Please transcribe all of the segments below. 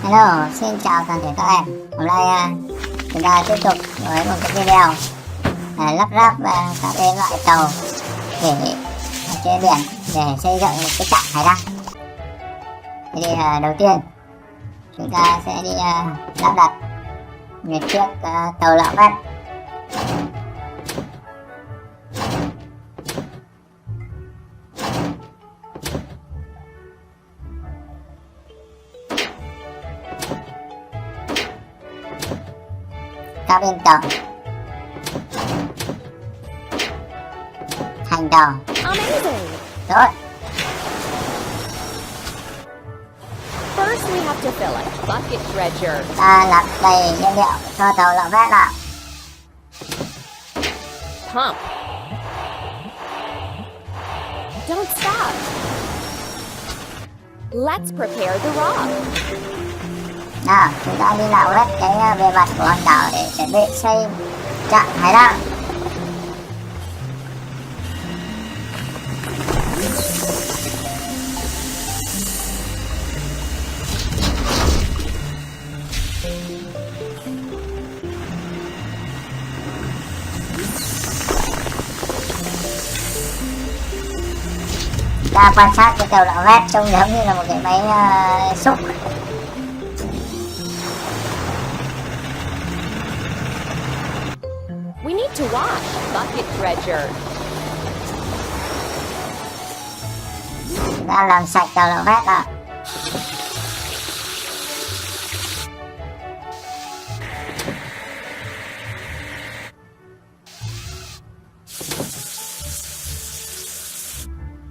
Hello, xin chào toàn thể các em. Hôm nay chúng ta tiếp tục với một cái video lắp ráp các cái loại tàu để trên biển để xây dựng một cái trạm hải đăng. Thế thì đầu tiên chúng ta sẽ đi lắp đặt một chiếc tàu lạ vét. Cabin tàu, thành tàu. Rồi. First, we have to fill a bucket dredger. Ta lắp đầy nhiên liệu cho tàu lạ vét nào. Pump. Don't stop. Let's prepare the rock. Nào, chúng ta đi nạo vét cái bề mặt của hòn đảo để chuẩn bị xây trạm hải đăng. Ta quan sát cái tàu nạo vét trông giống như là một cái máy xúc. We need to wash bucket dredger. Chúng ta làm sạch tàu nạo vét nào.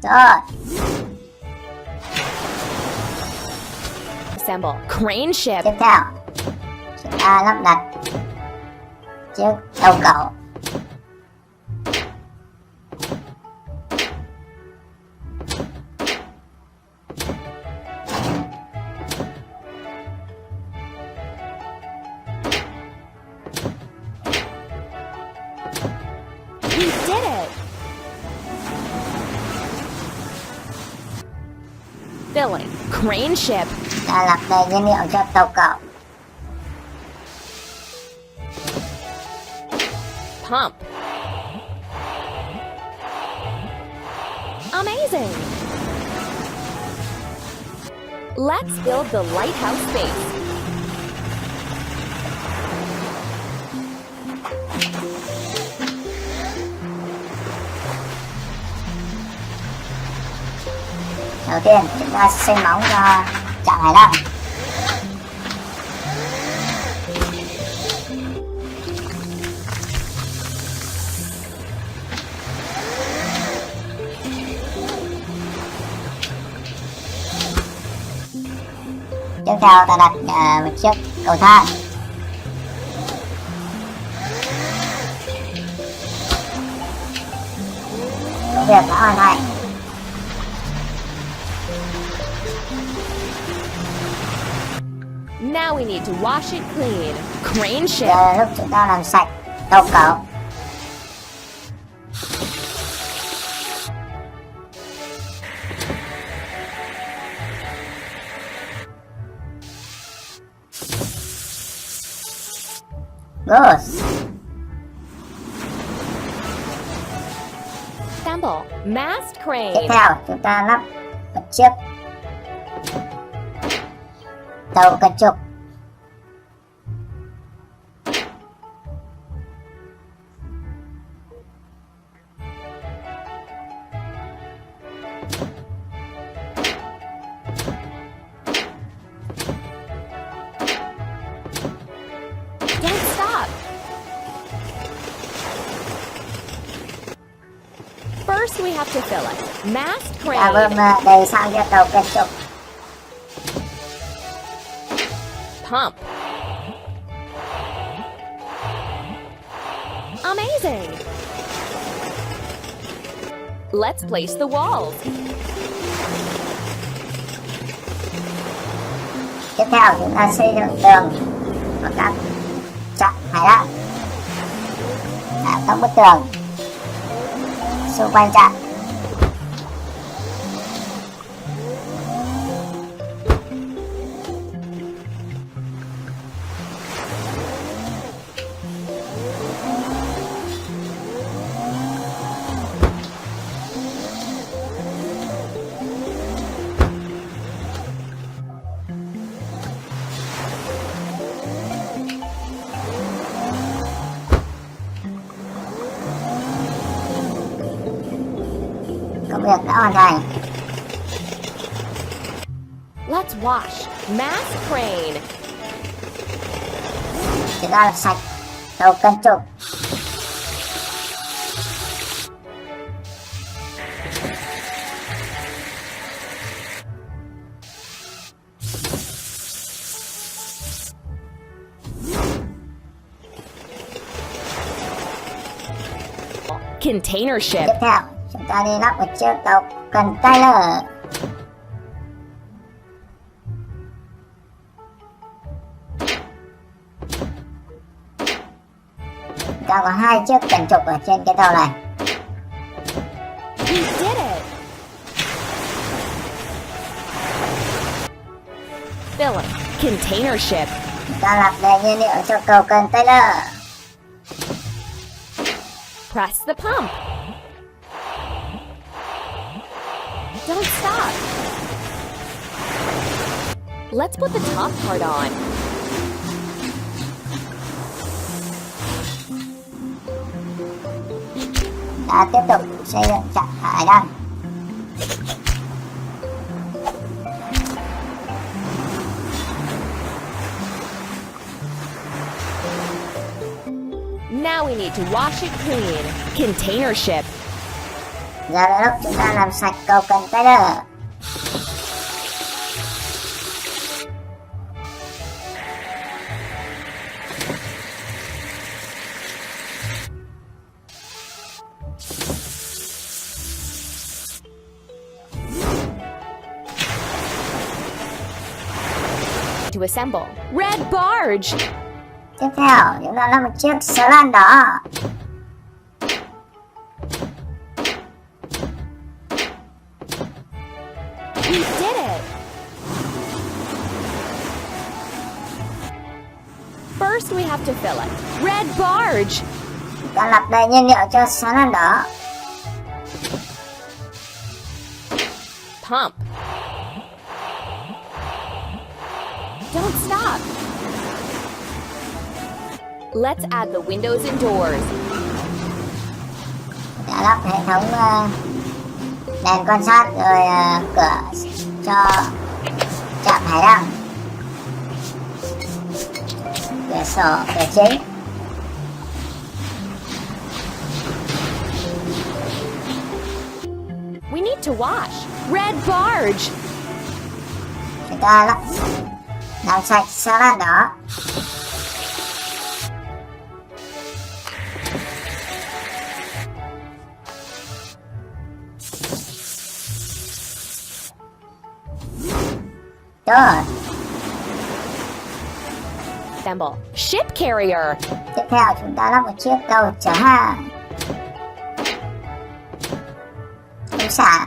Rồi. Assemble crane ship. Tiếp theo chúng ta lắp đặt chiếc tàu cẩu. We did it. Filling crane ship. Ta lắp đầy nhiên liệu cho tàu cẩu. Pump. Amazing. Let's build the lighthouse space. Đầu tiên chúng ta xây móng cho trạm hải đăng. Tiếp theo ta đặt một chiếc cầu thang. Công việc đã hoàn thành. Now we need to wash it clean. Crane ship. Giờ là lúc chúng ta làm sạch tàu cẩu. Good. Assemble mast Tiếp crane. theo chúng ta lắp một chiếc tàu cân trục. Don't stop. First, we have to fill it. Mast Ta bơm crane. đầy xăng cho tàu cân trục. Pump. Amazing. Let's place the walls. Tiếp theo chúng ta xây dựng tường và các trạm hải đăng. Các bức tường xung quanh trạm. hoàn thành. Let's wash. Mass crane. Chúng ta làm sạch tàu cân trục. Container ship. Tiếp theo, chúng ta đi lắp một chiếc tàu container. Chúng ta có 2 chiếc cần trục ở trên cái tàu này. We did it. Philip, container ship. Chúng ta lắp đầy nhiên liệu cho cầu container. Press the pump. Don't stop. Let's put the top part on. Ta tiếp tục xây dựng trạm Hải Đăng. Now we need to wash it clean. Container ship. Giờ là lúc chúng ta làm sạch cầu container. To assemble. Red barge. Tiếp theo, chúng ta lắp một chiếc xà lan đỏ. We did it. First we have to fill it. Red barge. Chúng ta lắp đầy nhiên liệu cho xà lan đỏ. Pump. Don't stop. Let's add the windows and doors. Đã lắp hệ thống đèn quan sát rồi cửa cho trạm Hải Đăng. Cửa sổ, cửa chính. We need to wash. Red barge. Chúng ta làm sạch xà lan đỏ. Rồi. Assemble. Ship carrier. Tiếp theo chúng ta lắp một chiếc tàu chở hàng. Ống xả.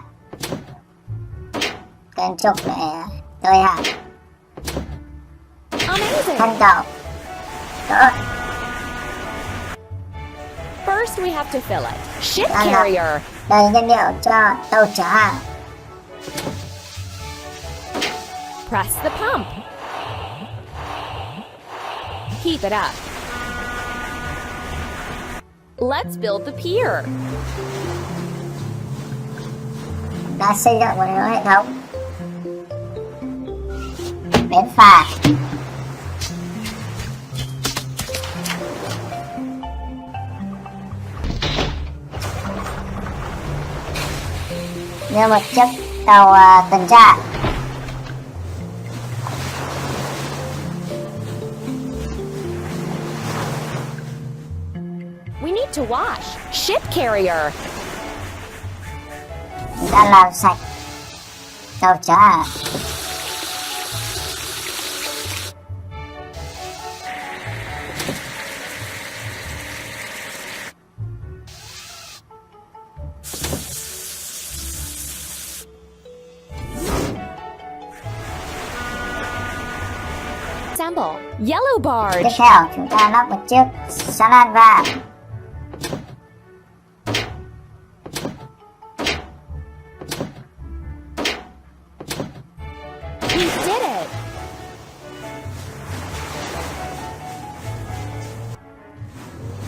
Cần trục để tơi hàng. Amazing. Thân tàu. Rồi. First we have to fill it. Ship Đó là carrier. đầy nhiên liệu cho tàu chở hàng. Press the pump. Heat it up. Let's build the pier. Ta xây dựng một hệ thống bến phà. Như một chiếc tàu tuần tra. We need to wash. Ship carrier. Chúng ta làm sạch tàu chở hàng. Assemble. Yellow barge. Tiếp theo chúng ta lắp một chiếc xà lan vàng. We did it.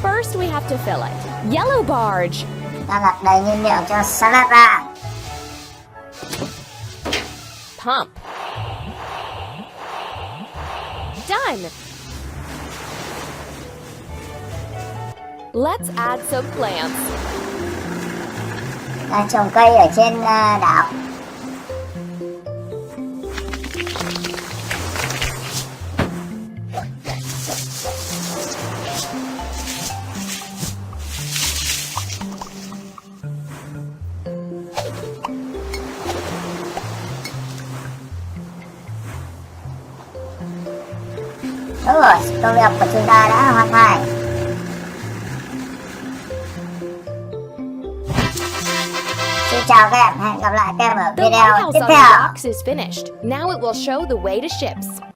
First we have to fill it. Yellow barge. Ta lắp đầy nhiên liệu cho xà lan vàng. pump. Done! Let's add some plants. Đang trồng cây ở trên đảo. Đúng rồi, công việc của chúng ta đã hoàn thành. Xin chào các em, hẹn gặp lại các em ở The video lighthouse tiếp on the theo. docks is finished. Now it will show the way to ships.